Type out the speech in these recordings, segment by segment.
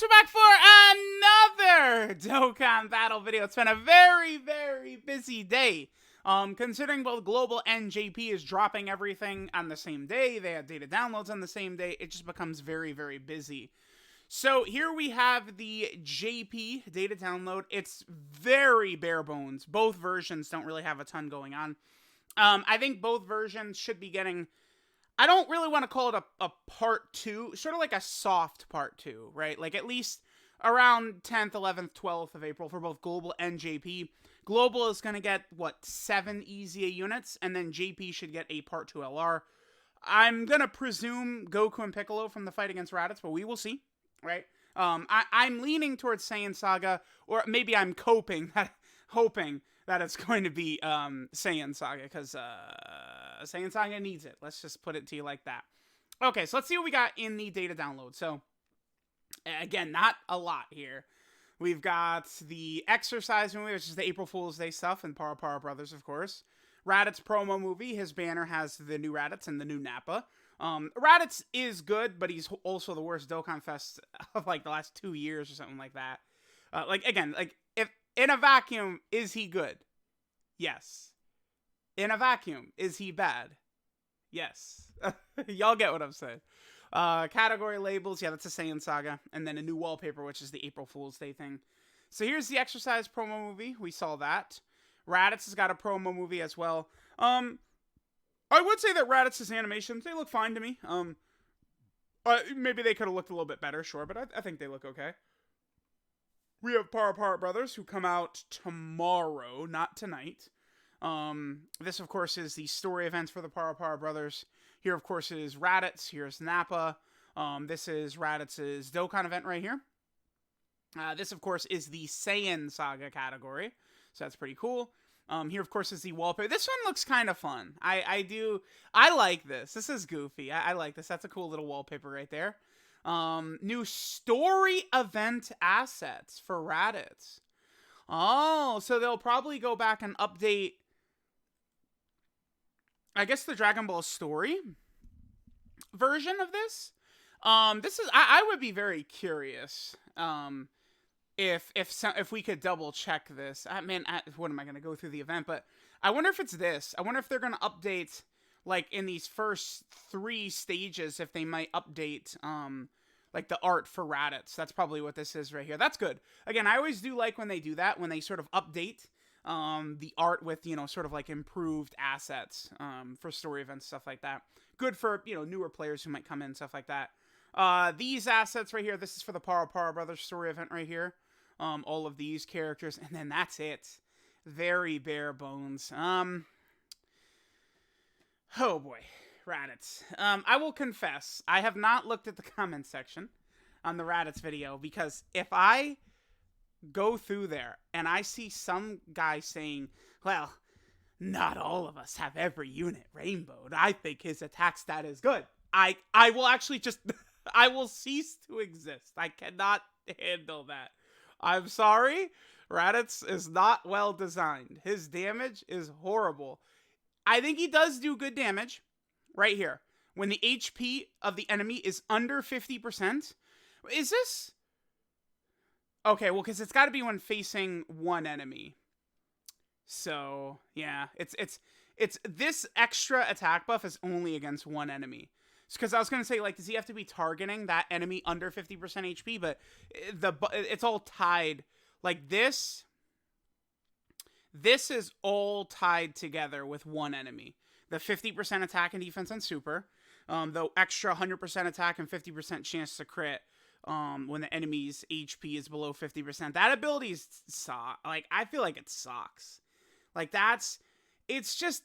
we're back for another Dokkan battle video. It's been a very, very busy day. Considering both Global and JP is dropping everything on the same day, they have data downloads on the same day, it just becomes very, very busy. So here we have the JP data download. It's very bare bones. Both versions don't really have a ton going on. I think both versions should be getting... I don't really want to call it a part 2, sort of like a soft part 2, right? Like at least around 10th, 11th, 12th of April for both Global and JP. Global is going to get, what, 7 EZA units, and then JP should get a part 2 LR. I'm going to presume Goku and Piccolo from the fight against Raditz, but we will see, right? I'm leaning towards Saiyan Saga, or maybe I'm hoping that it's going to be Saiyan Saga, because Saiyan Saga needs it. Let's just put it to you like that. Okay, so let's see what we got in the data download. So, again, not a lot here. We've got the Exercise movie, which is the April Fool's Day stuff, and Para Brothers, of course. Raditz promo movie. His banner has the new Raditz and the new Nappa. Raditz is good, but he's also the worst DOKKANFEST of, like, the last 2 years or something like that. If in a vacuum, is he good? Yes. In a vacuum, is he bad? Yes. Y'all get what I'm saying. Category labels, yeah, that's a Saiyan Saga. And then a new wallpaper, which is the April Fool's Day thing. So here's the Exercise promo movie. We saw that. Raditz has got a promo movie as well. I would say that Raditz's animations, they look fine to me. Maybe they could have looked a little bit better, sure, but I think they look okay. We have Para Brothers, who come out tomorrow, not tonight. This, of course, is the story events for the Para Brothers. Here, of course, is Raditz. Here's Nappa. This is Raditz's Dokkan event right here. This, of course, is the Saiyan Saga category. So that's pretty cool. Here, of course, is the wallpaper. This one looks kind of fun. I like this. This is goofy. I like this. That's a cool little wallpaper right there. New story event assets for Raditz. Oh, so they'll probably go back and update, I guess, the Dragon Ball story version of this. I would be very curious, if we could double check this. What am I going to go through the event? But I wonder if it's this. I wonder if they're going to update, like, in these first 3 stages, if they might update, like, the art for Raditz. That's probably what this is right here. That's good. Again, I always do like when they do that, when they sort of update the art with, sort of like improved assets for story events, stuff like that. Good for, newer players who might come in, stuff like that. These assets right here, this is for the Para Brothers story event right here. All of these characters, and then that's it. Very bare bones. Oh boy, Raditz. I will confess, I have not looked at the comment section on the Raditz video, because if I go through there and I see some guy saying, well, not all of us have every unit rainbowed, I think his attack stat is good, I will actually just I will cease to exist. I cannot handle that. I'm sorry, Raditz is not well designed. His damage is horrible. I think he does do good damage right here. When the HP of the enemy is under 50%. Is this? Okay, well, because it's got to be when facing one enemy. So, yeah, it's this extra attack buff is only against one enemy. Because I was going to say, like, does he have to be targeting that enemy under 50% HP? But it's all tied. Like, this is all tied together with one enemy. The 50% attack and defense on Super. The extra 100% attack and 50% chance to crit when the enemy's HP is below 50%. That ability is like, I feel like it sucks. Like, it's just...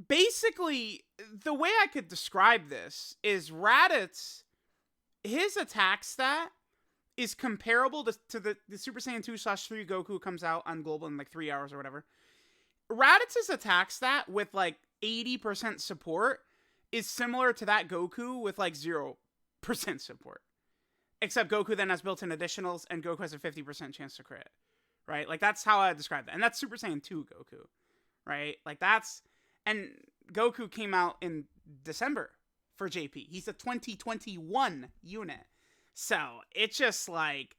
Basically, the way I could describe this is Raditz, his attack stat is comparable to the Super Saiyan 2/3 Goku comes out on Global in like 3 hours or whatever. Raditz's attack stat with like 80% support is similar to that Goku with like 0% support. Except Goku then has built-in additionals and Goku has a 50% chance to crit. Right? Like, that's how I describe that. And that's Super Saiyan 2 Goku. Right? Like, that's... And Goku came out in December for JP. He's a 2021 unit. So it's just like,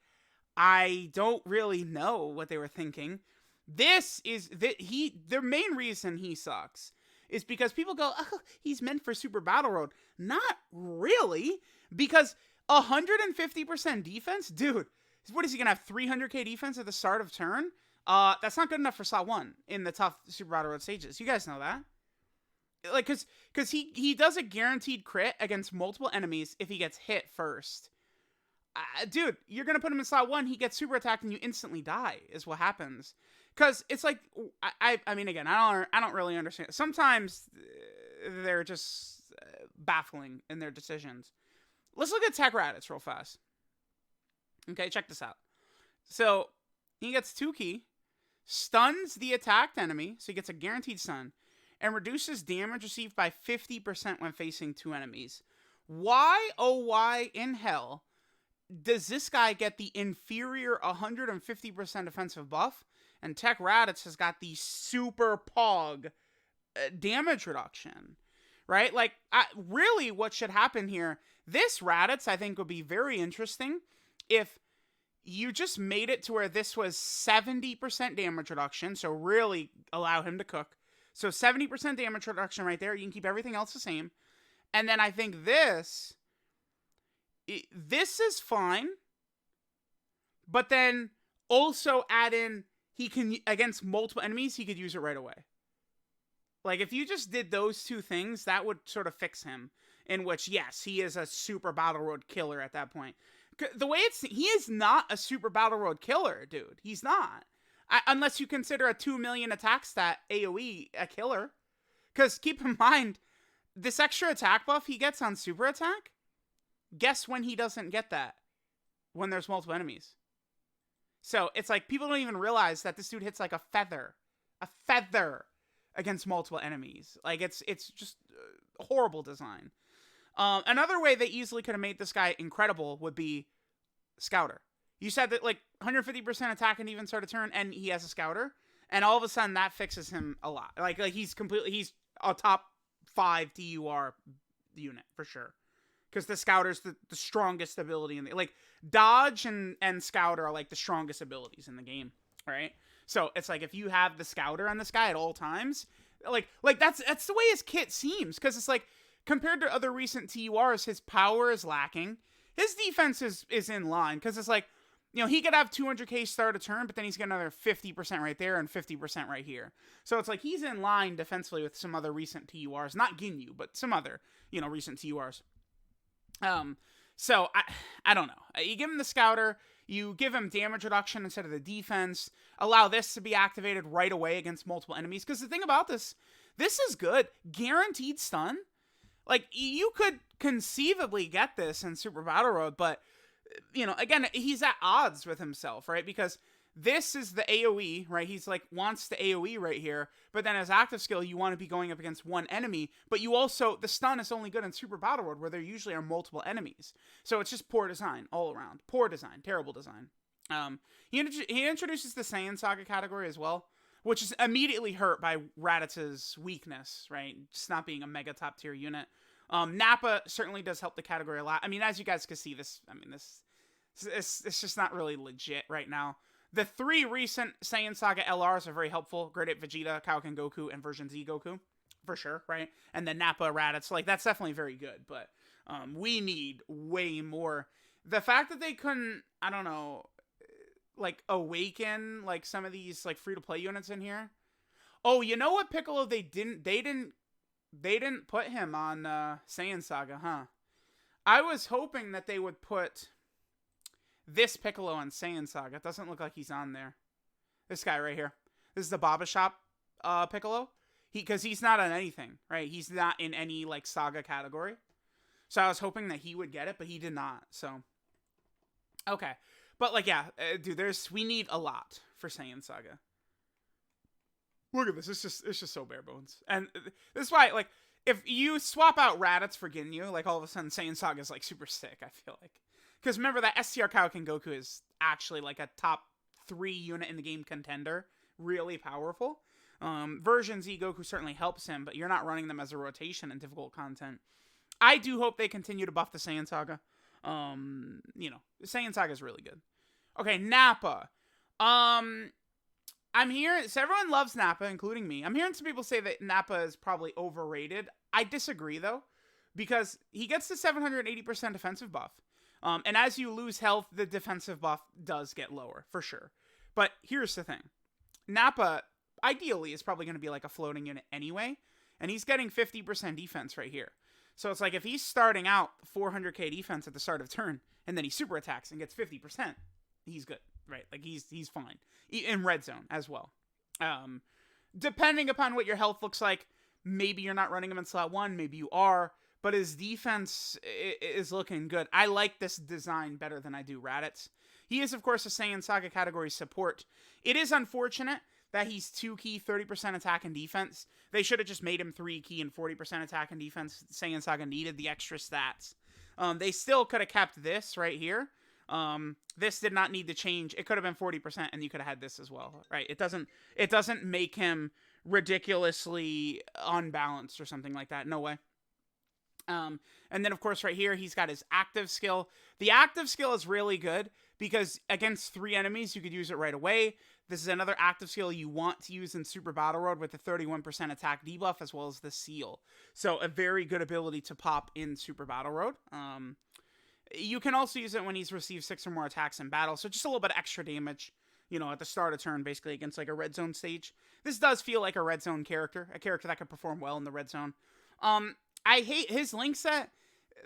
I don't really know what they were thinking. This is the main reason he sucks is because people go, oh, he's meant for Super Battle Road. Not really, because 150% defense, dude. What is he gonna have? 300k defense at the start of turn? That's not good enough for slot 1 in the tough Super Battle Road stages. You guys know that. Like, cause he does a guaranteed crit against multiple enemies if he gets hit first. Dude, you're gonna put him in slot 1, he gets super attacked and you instantly die, is what happens. Cause it's like, I mean, again, I don't really understand. Sometimes they're just baffling in their decisions. Let's look at TEQ Raditz real fast. Okay, check this out. So he gets 2 key, stuns the attacked enemy, so he gets a guaranteed stun, and reduces damage received by 50% when facing 2 enemies. Why, oh why in hell does this guy get the inferior 150% defensive buff, and TEQ Raditz has got the super pog damage reduction, right? Like, really what should happen here, this Raditz I think would be very interesting if you just made it to where this was 70% damage reduction, so really allow him to cook. So 70% damage reduction right there, you can keep everything else the same. And then I think this is fine, but then also add in, he can, against multiple enemies, he could use it right away. Like, if you just did those 2 things, that would sort of fix him. In which, yes, he is a Super Battle Road killer at that point. The way he is not a Super Battle Road killer, dude. He's not. Unless you consider a 2 million attack stat AoE a killer. Because keep in mind, this extra attack buff he gets on super attack, guess when he doesn't get that? When there's multiple enemies. So it's like, people don't even realize that this dude hits like a feather. A feather against multiple enemies. Like, it's just horrible design. Another way they easily could have made this guy incredible would be Scouter. You said that, like, 150% attack and even start a turn, and he has a Scouter, and all of a sudden that fixes him a lot. Like he's a top 5 TUR unit for sure. Because the Scouter's the strongest ability in the, like, dodge and Scouter are like the strongest abilities in the game, right? So it's like, if you have the Scouter on this guy at all times, like that's the way his kit seems. Because it's like, compared to other recent TURs, his power is lacking. His defense is in line, because it's like, you know, he could have 200k start a turn, but then he's got another 50% right there and 50% right here. So it's like, he's in line defensively with some other recent TURs. Not Ginyu, but some other, you know, recent TURs. So I don't know. You give him the Scouter, you give him damage reduction instead of the defense, allow this to be activated right away against multiple enemies. Because the thing about this is good. Guaranteed stun. Like, you could conceivably get this in Super Battle Road, but, you know, again, he's at odds with himself, right? Because this is the AoE, right? He's like, wants the AoE right here, but then as active skill, you want to be going up against one enemy, but you also, the stun is only good in Super Battle Road, where there usually are multiple enemies. So it's just poor design all around. Poor design. Terrible design. He introduces the Saiyan Saga category as well, which is immediately hurt by Raditz's weakness, right? Just not being a mega top tier unit. Nappa certainly does help the category a lot. I mean, as you guys can see, it's just not really legit right now. The 3 recent Saiyan Saga LRs are very helpful. Great at Vegeta, Kaioken Goku, and Version Z Goku, for sure, right? And the Nappa Raditz, like, that's definitely very good, but we need way more. The fact that they couldn't, I don't know, like, awaken, like, some of these, like, free-to-play units in here. Oh, you know what, Piccolo, they didn't put him on Saiyan Saga, huh? I was hoping that they would put this Piccolo on Saiyan Saga. It doesn't look like he's on there. This guy right here. This is the Baba Shop Piccolo. Because he's not on anything, right? He's not in any, like, Saga category. So I was hoping that he would get it, but he did not, so. Okay. But, like, yeah, dude, we need a lot for Saiyan Saga. Look at this. It's just so bare bones. And this is why, like, if you swap out Raditz for Ginyu, like, all of a sudden Saiyan Saga is, like, super sick, I feel like. Because remember, that STR Kaioken Goku is actually, like, a top 3 unit in the game contender. Really powerful. Version Z Goku certainly helps him, but you're not running them as a rotation in difficult content. I do hope they continue to buff the Saiyan Saga. You know, Saiyan Saga is really good. Okay, Nappa. I'm hearing, so everyone loves Nappa, including me. I'm hearing some people say that Nappa is probably overrated. I disagree, though, because he gets the 780% defensive buff. And as you lose health, the defensive buff does get lower, for sure. But here's the thing. Nappa, ideally, is probably going to be like a floating unit anyway, and he's getting 50% defense right here. So it's like if he's starting out 400k defense at the start of turn, and then he super attacks and gets 50%, he's good, right? Like he's fine. In red zone as well. Depending upon what your health looks like, maybe you're not running him in slot 1, maybe you are, but his defense is looking good. I like this design better than I do Raditz. He is, of course, a Saiyan Saga category support. It is unfortunate that he's 2 key, 30% attack and defense. They should have just made him 3 key and 40% attack and defense. Saiyan Saga needed the extra stats. They still could have kept this right here. This did not need to change. It could have been 40% and you could have had this as well, right? It doesn't make him ridiculously unbalanced or something like that. No way. And then, of course, right here, he's got his active skill. The active skill is really good because against 3 enemies, you could use it right away. This is another active skill you want to use in Super Battle Road with the 31% attack debuff as well as the seal. So a very good ability to pop in Super Battle Road. You can also use it when he's received 6 or more attacks in battle. So just a little bit of extra damage, you know, at the start of turn, basically against like a red zone stage. This does feel like a red zone character, a character that could perform well in the red zone. I hate his link set.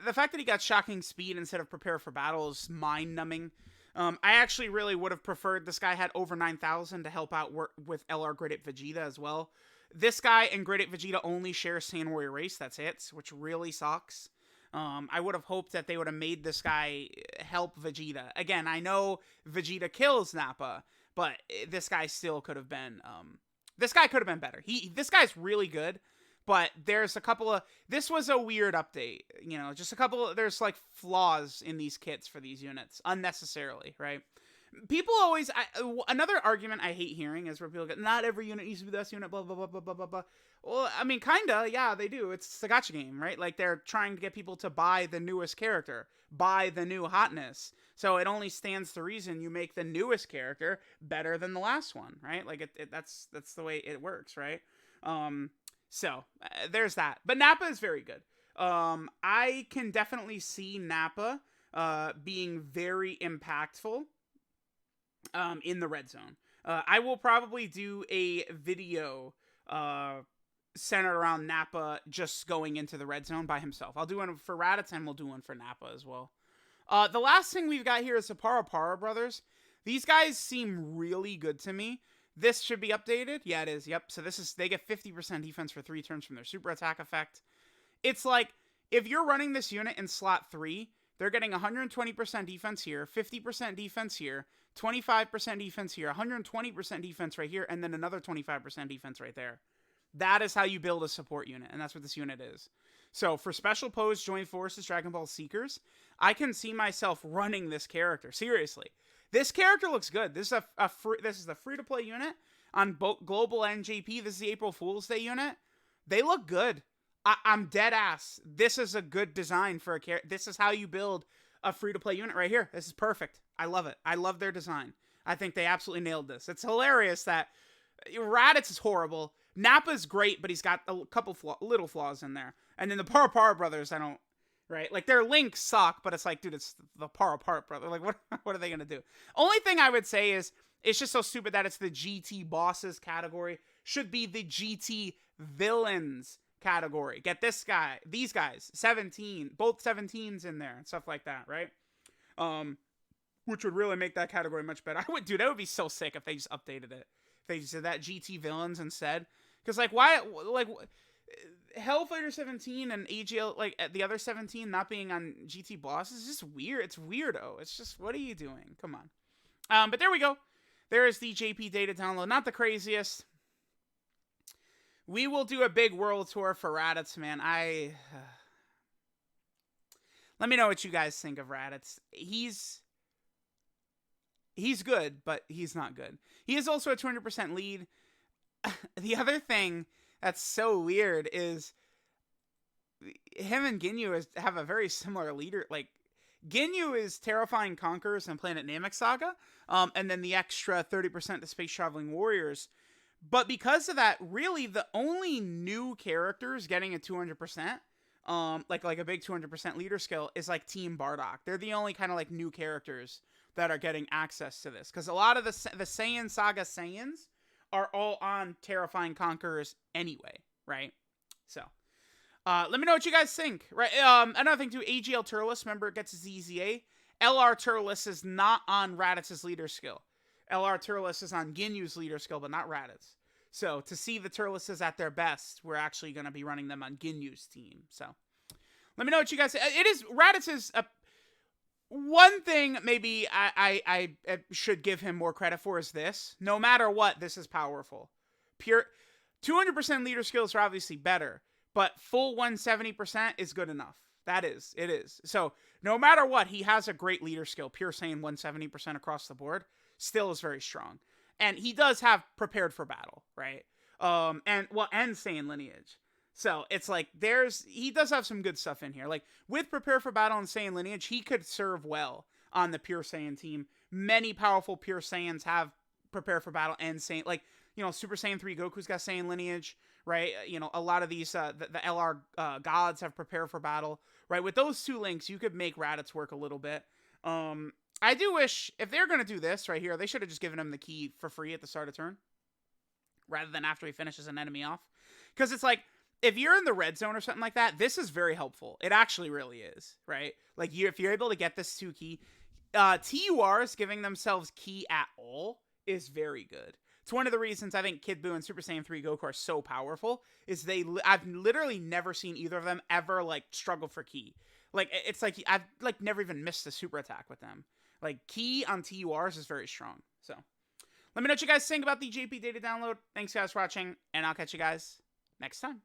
The fact that he got shocking speed instead of prepare for battle is mind-numbing. I actually really would have preferred this guy had over 9,000 to help out work with LR Grid Vegeta as well. This guy and Grid Vegeta only share Saiyan Warrior Race, that's it, which really sucks. I would have hoped that they would have made this guy help Vegeta. Again, I know Vegeta kills Nappa, but this guy still could have been, this guy could have been better. This guy's really good, but there's a couple of, this was a weird update, you know, just a couple of, there's like flaws in these kits for these units, unnecessarily, right? People always, another argument I hate hearing is where people go, not every unit needs to be this unit, blah, blah, blah, blah, blah, blah, blah. Well, I mean, kinda, yeah, they do. It's a gacha game, right? Like, they're trying to get people to buy the newest character, buy the new hotness. So it only stands to reason you make the newest character better than the last one, right? Like, that's the way it works, right? So, there's that. But Nappa is very good. I can definitely see Nappa being very impactful in the red zone. I will probably do a video centered around Nappa just going into the red zone by himself. I'll do one for Raditz and we'll do one for Nappa as well. The last thing we've got here is the Para brothers. These guys seem really good to me. This should be updated. Yeah, it is. Yep. So they get 50% defense for 3 turns from their super attack effect. It's like, if you're running this unit in slot 3, they're getting 120% defense here, 50% defense here, 25% defense here, 120% defense right here, and then another 25% defense right there. That is how you build a support unit, and that's what this unit is. So for Special Pose, Joint Forces, Dragon Ball Seekers, I can see myself running this character. Seriously. This character looks good. This is the free-to-play unit on both Global and JP. This is the April Fool's Day unit. They look good. I'm dead ass. This is a good design for a character. This is how you build a free-to-play unit right here. This is perfect. I love it. I love their design. I think they absolutely nailed this. It's hilarious that Raditz is horrible. Nappa's great, but he's got a couple little flaws in there. And then the Para brothers, I don't, right? Like, their links suck, but it's like, dude, it's the Para brother. Like, what are they going to do? Only thing I would say is, it's just so stupid that it's the GT bosses category. Should be the GT villains category. Get this guy, these guys, 17, both 17s in there and stuff like that, right? Which would really make that category much better. That would be so sick if they just updated it. If they just did that GT villains instead. Because, like, why, like, Hellfighter 17 and AGL, like, the other 17 not being on GT bosses is just weird. It's weirdo. It's just, what are you doing? Come on. But there we go. There is the JP data download. Not the craziest. We will do a big world tour for Raditz, man. Let me know what you guys think of Raditz. He's good, but he's not good. He is also a 200% lead. The other thing that's so weird is him and Ginyu have a very similar leader. Like, Ginyu is Terrifying Conquerors and Planet Namek Saga, and then the extra 30% to Space Traveling Warriors. But because of that, really the only new characters getting a 200%, like a big 200% leader skill is like Team Bardock. They're the only kind of like new characters that are getting access to this, because a lot of the Saiyan Saga Saiyans are all on Terrifying Conquerors anyway, right? So, let me know what you guys think, right? Another thing too, AGL Turles, remember it gets his EZA. LR Turles is not on Raditz's leader skill. LR Turles is on Ginyu's leader skill, but not Raditz. So, to see the Turleses at their best, we're actually going to be running them on Ginyu's team. So, let me know what you guys say. It is, Raditz is a... One thing maybe I should give him more credit for is this. No matter what, this is powerful. Pure 200% leader skills are obviously better, but full 170% is good enough. It is. So no matter what, he has a great leader skill. Pure Saiyan 170% across the board still is very strong. And he does have prepared for battle, right? And Saiyan lineage. So it's like he does have some good stuff in here. Like with Prepare for Battle and Saiyan lineage, he could serve well on the Pure Saiyan team. Many powerful Pure Saiyans have Prepare for Battle and Saiyan, like, you know, Super Saiyan 3 Goku's got Saiyan lineage, right? You know, a lot of these, the LR gods have Prepare for Battle, right? With those two links, you could make Raditz work a little bit. I do wish, if they're going to do this right here, they should have just given him the key for free at the start of turn, rather than after he finishes an enemy off. Because it's like, if you're in the red zone or something like that, this is very helpful. It actually really is, right? Like, if you're able to get this 2 key, TURs giving themselves key at all is very good. It's one of the reasons I think Kid Buu and Super Saiyan 3 Goku are so powerful, is I've literally never seen either of them ever, like, struggle for key. Like, it's like, I've, like, never even missed a super attack with them. Like, key on TURs is very strong. So, let me know what you guys think about the JP data download. Thanks, guys, for watching, and I'll catch you guys next time.